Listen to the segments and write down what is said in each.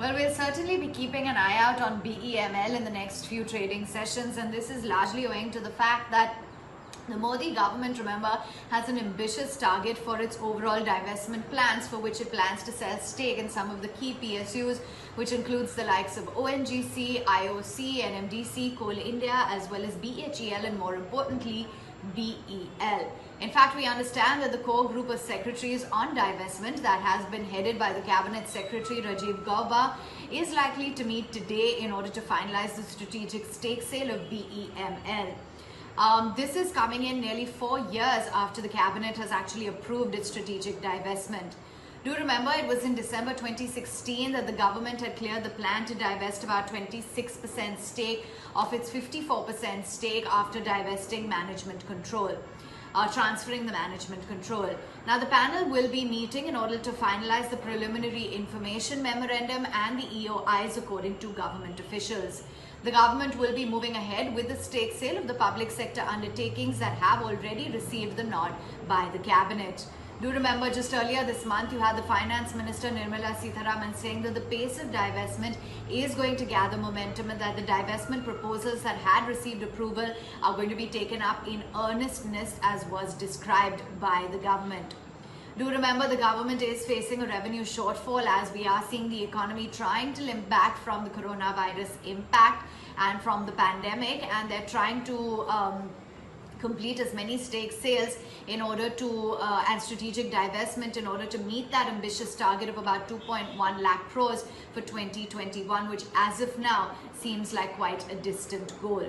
Well, we'll certainly be keeping an eye out on BEML in the next few trading sessions, and this is largely owing to the fact that the Modi government, remember, has an ambitious target for its overall divestment plans, for which it plans to sell stake in some of the key PSUs, which includes the likes of ONGC, IOC, NMDC, Coal India, as well as BHEL, and more importantly, BEL. In fact, we understand that the core group of secretaries on divestment that has been headed by the Cabinet Secretary Rajiv Gauba is likely to meet today in order to finalize the strategic stake sale of BEML. This is coming in nearly 4 years after the cabinet has actually approved its strategic divestment. Do remember, it was in December 2016 that the government had cleared the plan to divest about 26% stake of its 54% stake after divesting management control. Transferring the management control. Now, the panel will be meeting in order to finalize the preliminary information memorandum and the EOIs according to government officials. The government will be moving ahead with the stake sale of the public sector undertakings that have already received the nod by the cabinet. Do remember, just earlier this month, you had the Finance Minister Nirmala Sitharaman saying that the pace of divestment is going to gather momentum and that the divestment proposals that had received approval are going to be taken up in earnestness as was described by the government. Do remember, the government is facing a revenue shortfall as we are seeing the economy trying to limp back from the coronavirus impact and from the pandemic, and they're trying to complete as many stake sales in order to and strategic divestment in order to meet that ambitious target of about 2.1 lakh crores for 2021, which as of now seems like quite a distant goal.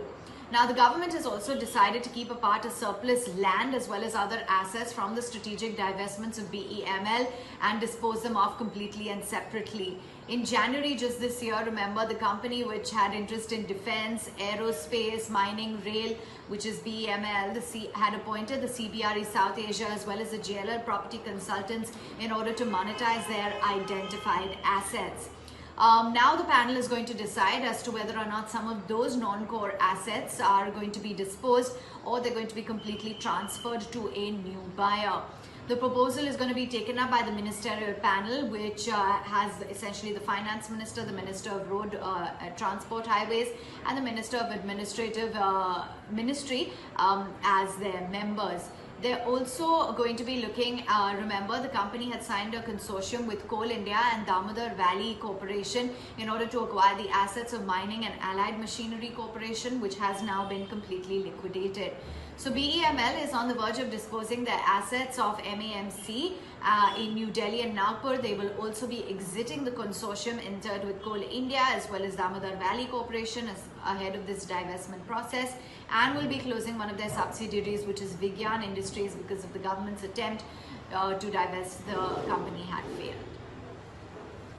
Now, the government has also decided to keep apart a surplus land as well as other assets from the strategic divestments of BEML and dispose them off completely and separately. In January just this year, remember, the company which had interest in defense, aerospace, mining, rail, which is BEML, had appointed the CBRE South Asia as well as the JLL Property Consultants in order to monetize their identified assets. Now the panel is going to decide as to whether or not some of those non-core assets are going to be disposed or they're going to be completely transferred to a new buyer. The proposal is going to be taken up by the ministerial panel, which has essentially the Finance Minister, the Minister of Road Transport Highways, and the Minister of Administrative Ministry as their members. They're also going to be looking, remember, the company had signed a consortium with Coal India and Damodar Valley Corporation in order to acquire the assets of Mining and Allied Machinery Corporation, which has now been completely liquidated. So BEML is on the verge of disposing their assets of MAMC in New Delhi and Nagpur. They will also be exiting the consortium entered with Coal India as well as Damodar Valley Corporation ahead of this divestment process, and will be closing one of their subsidiaries, which is Vigyan Industries, because of the government's attempt to divest the company had failed.